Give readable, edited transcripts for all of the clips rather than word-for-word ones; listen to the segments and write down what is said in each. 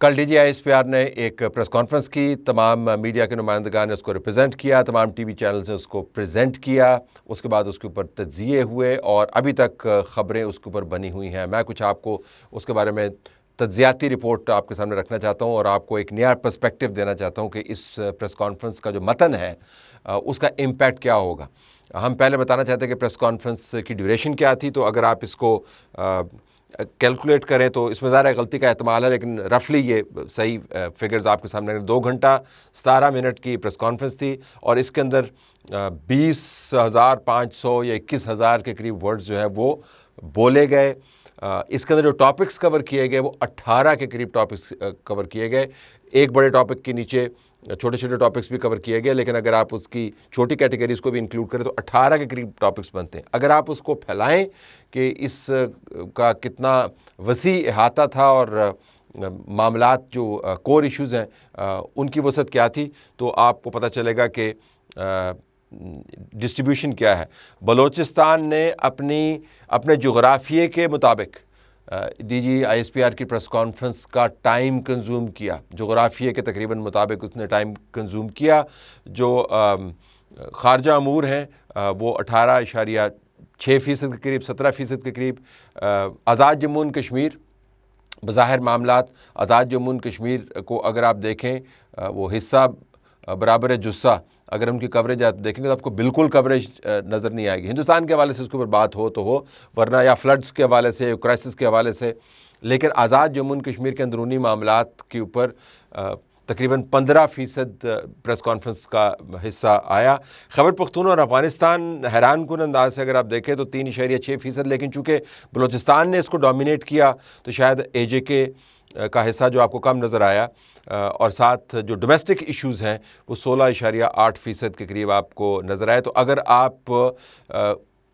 कल DGISPR ने एक प्रेस कॉन्फ्रेंस की। तमाम मीडिया के नुमाइंदगान ने उसको रिप्रेजेंट किया, तमाम टीवी चैनल्स ने उसको प्रेजेंट किया। उसके बाद उसके ऊपर तज्ज़िये हुए और अभी तक ख़बरें उसके ऊपर बनी हुई हैं। मैं कुछ आपको उसके बारे में तज्ज़ियाती रिपोर्ट आपके सामने रखना चाहता हूँ और आपको एक नया पर्सपेक्टिव देना चाहता हूँ कि इस प्रेस कॉन्फ्रेंस का जो मतन है उसका इम्पैक्ट क्या होगा। हम पहले बताना चाहते हैं कि प्रेस कॉन्फ्रेंस की ड्यूरेशन क्या थी। तो अगर आप इसको कैलकुलेट करें तो इसमें ज़्यादा गलती का एहतमाल है, लेकिन रफली ये सही फिगर्स आपके सामने 2 घंटा 17 मिनट की प्रेस कॉन्फ्रेंस थी और इसके अंदर 20,500 या 21,000 के करीब वर्ड्स जो है वो बोले गए। इसके अंदर जो टॉपिक्स कवर किए गए वो 18 के करीब टॉपिक्स कवर किए गए। एक बड़े टॉपिक के नीचे छोटे छोटे टॉपिक्स भी कवर किए गए, लेकिन अगर आप उसकी छोटी कैटेगरीज को भी इंक्लूड करें तो 18 के करीब टॉपिक्स बनते हैं। अगर आप उसको फैलाएं कि इस का कितना वसी अहाता था और मामलात जो कोर इश्यूज़ हैं उनकी वसअत क्या थी, तो आपको पता चलेगा कि डिस्ट्रीब्यूशन क्या है। बलूचिस्तान ने अपने जोग्राफिए के मुताबिक DGISPR की प्रेस कॉन्फ्रेंस का टाइम कंज्यूम किया। जोग्राफिए के तकरीबन मुताबिक उसने टाइम कंज्यूम किया। जो खारजा अमूर हैं वो 18.6% के करीब, 17% के करीब। आज़ाद जम्मू एंड कश्मीर, बज़ाहिर मामलात आज़ाद जम्मू एंड कश्मीर को अगर आप देखें वो हिस्सा बराबर जुस्सा, अगर उनकी कवरेज आप देखेंगे तो आपको बिल्कुल कवरेज नज़र नहीं आएगी। हिंदुस्तान के हवाले से उसके ऊपर बात हो तो हो, वरना या फ्लड्स के हवाले से, क्राइसिस के हवाले से। लेकिन आज़ाद जम्मू एंड कश्मीर के अंदरूनी मामलात के ऊपर तकरीबन 15% प्रेस कॉन्फ्रेंस का हिस्सा आया। खैबर पख्तूनख्वा और अफ़गानिस्तान हैरान कुन अंदाज से अगर आप देखें तो 3.6%, लेकिन चूँकि बलूचिस्तान ने इसको डोमिनेट किया तो शायद AJK का हिस्सा जो आपको कम नज़र आया। और साथ जो डोमेस्टिक इश्यूज़ हैं वो 16.8% के करीब आपको नज़र आए। तो अगर आप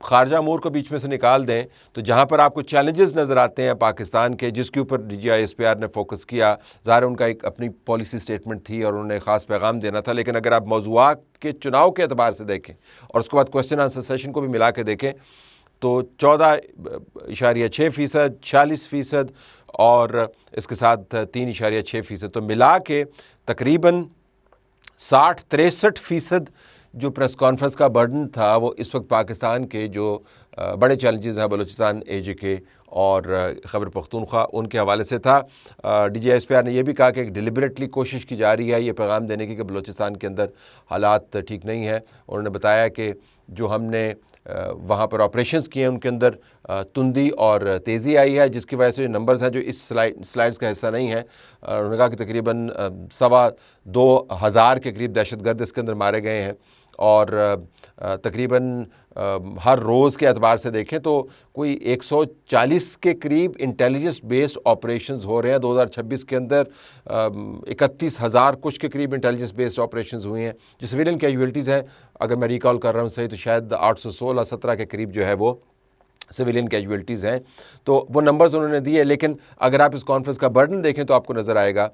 खारजा अमूर को बीच में से निकाल दें तो जहाँ पर आपको चैलेंजेस नज़र आते हैं पाकिस्तान के, जिसके ऊपर DGISPR ने फोकस किया, ज़ाहिर उनका एक अपनी पॉलिसी स्टेटमेंट थी और उन्होंने ख़ास पैगाम देना था। लेकिन अगर आप मौज़ूआत के चुनाव के एतबार से देखें और उसके बाद क्वेश्चन आंसर सेशन को भी मिला के देखें तो 14.6%, 46% और इसके साथ 3.6%, तो मिला के तकरीबन 60-63% जो प्रेस कॉन्फ्रेंस का बर्डन था वो इस वक्त पाकिस्तान के जो बड़े चैलेंजेस हैं बलूचिस्तान, AJK और खैबर पख्तूनख्वा, उनके हवाले से था। DGISPR ने यह भी कहा कि एक डिलिबरेटली कोशिश की जा रही है ये पैगाम देने की कि बलूचिस्तान के अंदर हालात ठीक नहीं है। उन्होंने बताया कि जो हमने वहाँ पर ऑपरेशंस किए हैं उनके अंदर तुंदी और तेज़ी आई है, जिसकी वजह से जो नंबर्स हैं जो इस स्लाइड्स का हिस्सा नहीं है। उन्होंने कहा कि तकरीबन 2,200 के करीब दहशतगर्द इसके अंदर मारे गए हैं और तकरीबन हर रोज़ के एतबार से देखें तो कोई 140 के करीब इंटेलिजेंस बेस्ड ऑपरेशंस हो रहे हैं। 2026 के अंदर 31,000 कुछ के करीब इंटेलिजेंस बेस्ड ऑपरेशंस हुए हैं। जो सिविलियन कैजुअल्टीज़ हैं, अगर मैं रिकॉल कर रहा हूँ सही, तो शायद 816-17 के करीब जो है वो सिविलियन कैजुअल्टीज़ हैं। तो वो नंबर्स उन्होंने दिए, लेकिन अगर आप इस कॉन्फ्रेंस का बर्डन देखें तो आपको नज़र आएगा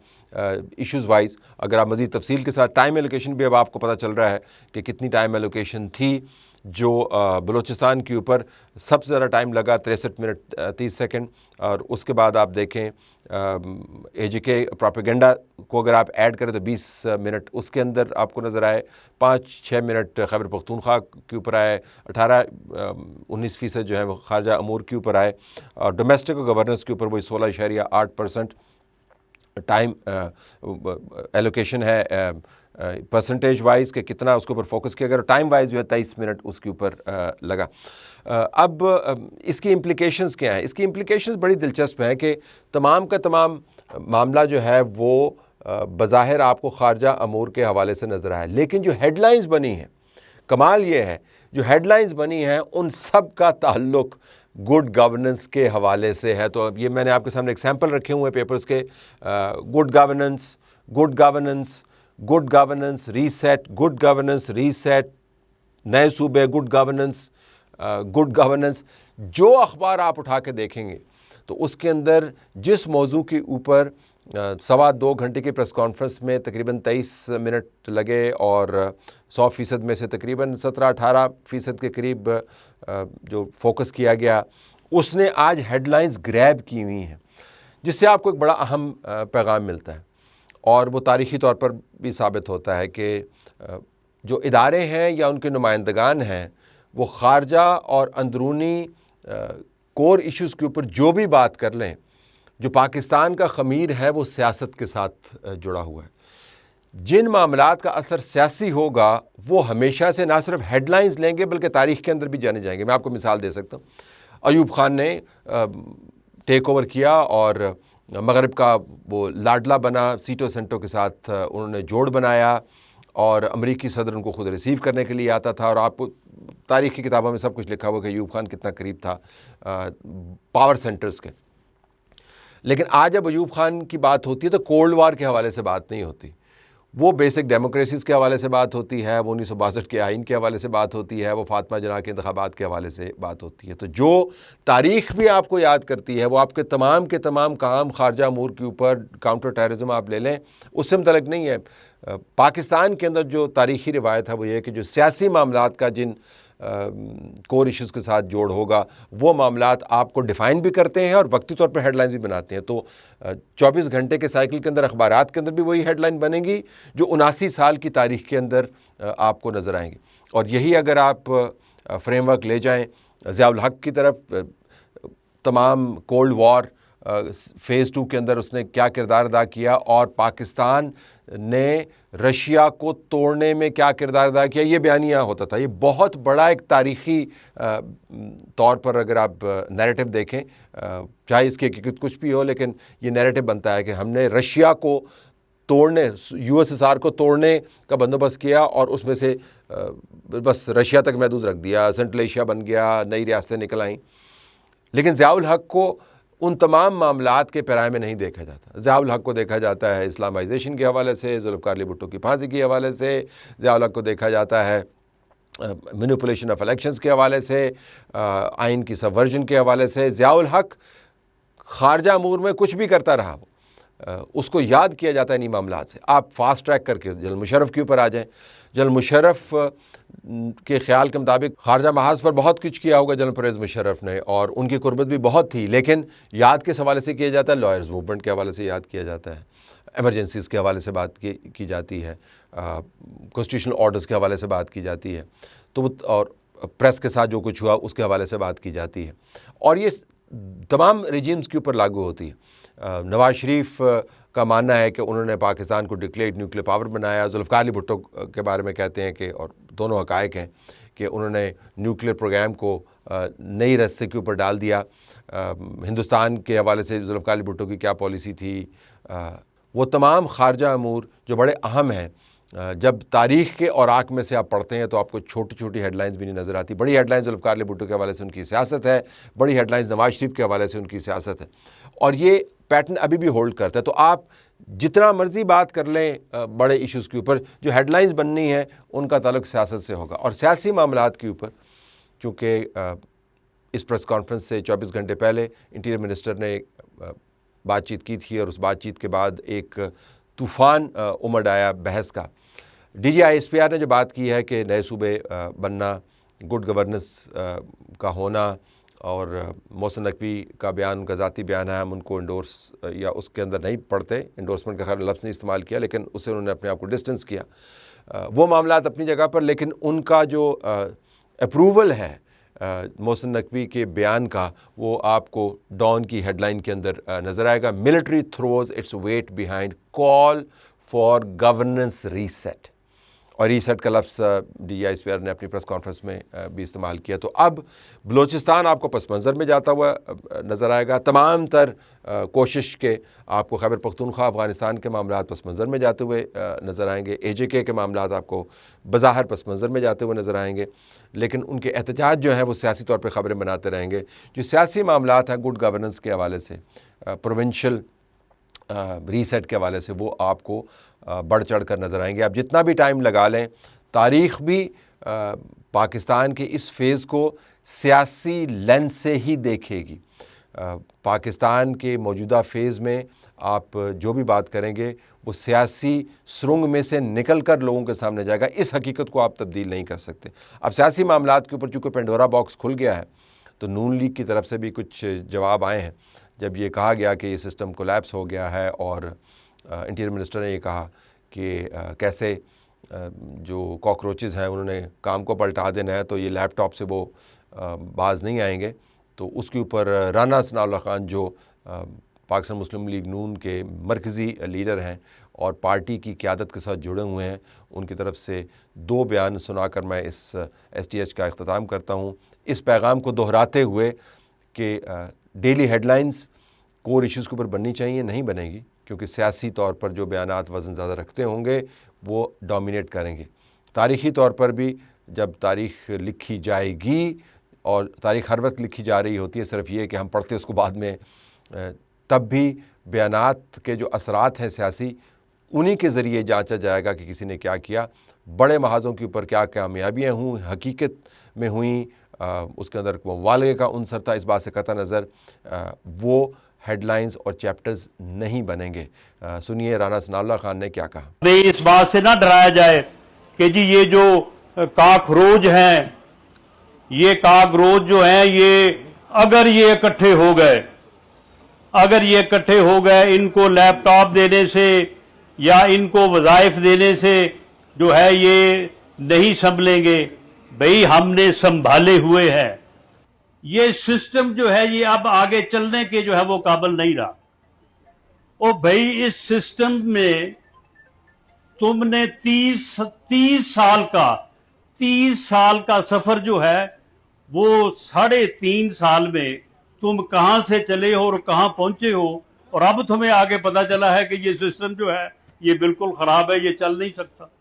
इश्यूज़ वाइज। अगर आप मज़ीद तफसील के साथ टाइम एलोकेशन भी अब आपको पता चल रहा है कि कितनी टाइम एलोकेशन थी। जो बलूचिस्तान के ऊपर सबसे ज़्यादा टाइम लगा 63 मिनट 30 सेकंड, और उसके बाद आप देखें AJK प्रोपेगेंडा को अगर आप ऐड करें तो 20 मिनट उसके अंदर आपको नज़र आए। 5-6 मिनट खैबर पख्तूनख्वा के ऊपर आए। 18-19% जो है वो खारजा अमूर के ऊपर आए और डोमेस्टिक गवर्नेंस के ऊपर वही 16.8% टाइम एलोकेशन है परसेंटेज वाइज के कितना उसके ऊपर फोकस किया गया। टाइम वाइज जो है 23 मिनट उसके ऊपर लगा। अब इसकी इम्प्लिकेशंस क्या हैं? इसकी इम्प्लिकेशंस बड़ी दिलचस्प हैं कि तमाम का तमाम मामला जो है वो बज़ाहिर आपको खारजा अमूर के हवाले से नज़र आया, लेकिन जो हेडलाइंस बनी हैं, कमाल ये है जो हेडलाइंस बनी हैं उन सब का ताल्लुक गुड गवर्नेंस के हवाले से है। तो अब ये मैंने आपके सामने एग्जाम्पल रखे हुए हैं पेपर्स के। Good governance, good governance, good governance reset, good governance reset, नए सूबे, गुड गवर्नेंस, गुड गवर्नेंस। जो अखबार आप उठा के देखेंगे तो उसके अंदर जिस मौजू के ऊपर 2.25 घंटे की प्रेस कॉन्फ्रेंस में तकरीबन 23 मिनट लगे और 100% में से तकरीबन 17-18% के करीब जो फोकस किया गया, उसने आज हेडलाइंस ग्रैब की हुई हैं। जिससे आपको एक बड़ा अहम पैगाम मिलता है और वो तारीख़ी तौर पर भी साबित होता है कि जो इदारे हैं या उनके नुमाइंदगान हैं वो ख़ारजा और अंदरूनी कोर इश्यूज़ के ऊपर जो भी बात कर लें, जो पाकिस्तान का ख़मीर है वो सियासत के साथ जुड़ा हुआ है। जिन मामलात का असर सियासी होगा वो हमेशा से ना सिर्फ हेडलाइंस लेंगे बल्कि तारीख़ के अंदर भी जाने जाएंगे। मैं आपको मिसाल दे सकता हूँ, अयूब खान ने टेक ओवर किया और मगरब का वो लाडला बना, सीटो सेंटो के साथ उन्होंने जोड़ बनाया और अमरीकी सदर उनको खुद रिसीव करने के लिए आता था। और आपको तारीख़ की किताबों में सब कुछ लिखा हुआ कि अयूब खान कितना करीब था पावर सेंटर्स के। लेकिन आज जब अयूब खान की बात होती है तो कोल्ड वार के हवाले से बात नहीं होती, वो बेसिक डेमोक्रेसीज़ के हवाले से बात होती है, वो 1962 के आइन के हवाले से बात होती है, वो फातिमा जना के इंतखाबात के हवाले से बात होती है। तो जो तारीख़ भी आपको याद करती है वो आपके तमाम के तमाम काम खारजा अमूर के ऊपर, काउंटर टेररिज्म आप ले लें, उससे मुतल्लिक़ नहीं है। पाकिस्तान के अंदर जो तारीख़ी रिवायत है वो ये है कि जो सियासी मामलात का जिन कोर इश्यूज़ के साथ जोड़ होगा वो मामलात आपको डिफ़ाइन भी करते हैं और वक्ती तौर पर हेडलाइंस भी बनाते हैं। तो 24 घंटे के साइकिल के अंदर अखबारात के अंदर भी वही हेडलाइन बनेगी जो 79 साल की तारीख़ के अंदर आपको नज़र आएंगी। और यही अगर आप फ्रेमवर्क ले जाएं ज़ियाउल हक़ की तरफ, तमाम कोल्ड वॉर फ़ेज़ 2 के अंदर उसने क्या किरदार अदा किया और पाकिस्तान ने रशिया को तोड़ने में क्या किरदार अदा किया, ये बयानिया होता था। ये बहुत बड़ा एक तारीख़ी तौर पर अगर आप नैरेटिव देखें, चाहे इसकी हकीकत कुछ भी हो, लेकिन ये नैरेटिव बनता है कि हमने रशिया को तोड़ने, यूएसएसआर को तोड़ने का बंदोबस्त किया और उसमें से बस रशिया तक महदूद रख दिया, सेंट्रल एशिया बन गया, नई रियासतें निकल आईं। लेकिन ज़ियाउल हक़ को उन तमाम मामलात के पैराए में नहीं देखा जाता। ज़ियाउल हक़ को देखा जाता है इस्लामाइजेशन के हवाले से, ज़ुल्फ़िकार अली भुट्टो की फांसी के हवाले से, ज़ियाउल हक़ को देखा जाता है मैनिपुलेशन ऑफ इलेक्शंस के हवाले से, आइन की सबवर्जन के हवाले से। ज़ियाउल हक़ ख़ारजा अमूर में कुछ भी करता रहा, उसको याद किया जाता है इन्हीं मामलात से। आप फास्ट ट्रैक करके जनरल मुशर्रफ के ऊपर आ जाएं, जनरल मुशर्रफ के ख्याल के मुताबिक खारजा महाज पर बहुत कुछ किया होगा जनरल परवेज़ मुशर्रफ ने और उनकी कुर्बत भी बहुत थी, लेकिन याद किस हवाले से किया जाता है? लॉयर्स मूवमेंट के हवाले से याद किया जाता है, एमरजेंसीज़ के हवाले से बात की जाती है, कॉन्स्टिट्यूशनल ऑर्डर्स के हवाले से बात की जाती है, तो और प्रेस के साथ जो कुछ हुआ उसके हवाले से बात की जाती है। और ये तमाम रेजिम्स के ऊपर लागू होती है। नवाज शरीफ का मानना है कि उन्होंने पाकिस्तान को डिक्लेयर्ड न्यूक्लियर पावर बनाया। ज़ुल्फ़िकार अली भुट्टो के बारे में कहते हैं कि, और दोनों हक़ाइक़ हैं, कि उन्होंने न्यूक्लियर प्रोग्राम को नई रास्ते के ऊपर डाल दिया। हिंदुस्तान के हवाले से ज़ुल्फ़िकार अली भुट्टो की क्या पॉलिसी थी, वो तमाम ख़ारजा अमूर जो बड़े अहम हैं, जब तारीख़ के औराक में से आप पढ़ते हैं तो आपको छोटी छोटी हेडलाइंस भी नहीं नज़र आती। बड़ी हेडलाइंस ज़ुल्फ़िकार अली भुट्टो के हवाले से उनकी सियासत है, बड़ी हेडलाइंस नवाज शरीफ के हवाले से उनकी सियासत है, और ये पैटर्न अभी भी होल्ड करता है। तो आप जितना मर्जी बात कर लें बड़े इश्यूज़ के ऊपर, जो हेडलाइंस बननी है उनका ताल्लुक सियासत से होगा। और सियासी मामलात के ऊपर, चूँकि इस प्रेस कॉन्फ्रेंस से 24 घंटे पहले इंटीरियर मिनिस्टर ने बातचीत की थी और उस बातचीत के बाद एक तूफ़ान उमड़ आया बहस का। DGISPR ने जो बात की है कि नए सूबे बनना, गुड गवर्नेंस का होना, और मोहसिन नकवी का बयान, उनका ज़ाती बयान है, हम उनको इंडोर्स या उसके अंदर नहीं पढ़ते, इंडोर्समेंट का खैर लफ्ज़ नहीं इस्तेमाल किया, लेकिन उससे उन्होंने अपने आप को डिस्टेंस किया। वो मामलात अपनी जगह पर, लेकिन उनका जो अप्रूवल है मोहसिन नकवी के बयान का, वो आपको डॉन की हेडलाइन के अंदर नज़र आएगा। Military throws its weight behind call for governance reset, और रीसेट का लफ्ज़ DGISPR ने अपनी प्रेस कॉन्फ्रेंस में भी इस्तेमाल किया। तो अब बलूचिस्तान आपको पस मंज़र में जाता हुआ नज़र आएगा। तमाम तर कोशिश के आपको खैबर पख्तूनख्वा अफ़गानिस्तान के मामलात पस मंज़र में जाते हुए नज़र आएंगे। AJK के मामलात आपको बज़ाहिर पस मंज़र में जाते हुए नज़र आएंगे, लेकिन उनके एहतजाज जो हैं वो सियासी तौर पर ख़बरें बनाते रहेंगे। जो सियासी मामलात हैं गुड गवर्नेंस के हवाले से, प्रोविंशियल रीसेट के हवाले से, वो आपको बढ़ चढ़ कर नज़र आएंगे। आप जितना भी टाइम लगा लें, तारीख़ भी पाकिस्तान के इस फेज़ को सियासी लेंस से ही देखेगी। पाकिस्तान के मौजूदा फ़ेज़ में आप जो भी बात करेंगे वो सियासी सुरंग में से निकल कर लोगों के सामने जाएगा। इस हकीकत को आप तब्दील नहीं कर सकते। अब सियासी मामलात के ऊपर चूँकि पेंडोरा बॉक्स खुल गया है, तो नून लीग की तरफ से भी कुछ जवाब आए हैं जब ये कहा गया कि ये सिस्टम कोलैप्स हो गया है और इंटीरियर मिनिस्टर ने ये कहा कि कैसे जो कॉकरोचेज़ हैं उन्होंने काम को पलटा देना है, तो ये लैपटॉप से वो बाज नहीं आएंगे। तो उसके ऊपर राना सनाउल्लाह खान जो पाकिस्तान मुस्लिम लीग नून के मरकज़ी लीडर हैं और पार्टी की क़यादत के साथ जुड़े हुए हैं, उनकी तरफ से 2 बयान सुनाकर मैं इस STH का इख्तिताम करता हूँ, इस पैगाम को दोहराते हुए कि डेली हेडलाइंस कोर इश्यूज़ के ऊपर बननी चाहिए, नहीं बनेगी, क्योंकि सियासी तौर पर जो बयानात वज़न ज़्यादा रखते होंगे वो डोमिनेट करेंगे। तारीख़ी तौर पर भी जब तारीख़ लिखी जाएगी, और तारीख़ हर वक्त लिखी जा रही होती है, सिर्फ ये कि हम पढ़ते उसको बाद में, तब भी बयानात के जो असरात हैं सियासी, उन्हीं के ज़रिए जांचा जाएगा कि किसी ने क्या किया। बड़े महाज़ों के ऊपर क्या कामयाबियाँ हुई, हकीकत में हुई, उसके अंदर मुबालगे का उनसर था, इस बात से कतई नज़र वो हेडलाइंस और चैप्टर्स नहीं बनेंगे। सुनिए राना सनाउल्लाह खान ने क्या कहा। इस बात से ना डराया जाए कि जी ये जो काकरोच हैं, ये काकरोच जो हैं, ये अगर ये इकट्ठे हो गए, इनको लैपटॉप देने से या इनको वज़ाइफ देने से जो है ये नहीं संभलेंगे। भाई हमने संभाले हुए हैं। ये सिस्टम जो है ये अब आगे चलने के जो है वो काबिल नहीं रहा। ओ भाई इस सिस्टम में तुमने 30 साल का सफर जो है वो 3.5 साल में तुम कहां से चले हो और कहां पहुंचे हो, और अब तुम्हें आगे पता चला है कि ये सिस्टम जो है ये बिल्कुल खराब है, ये चल नहीं सकता।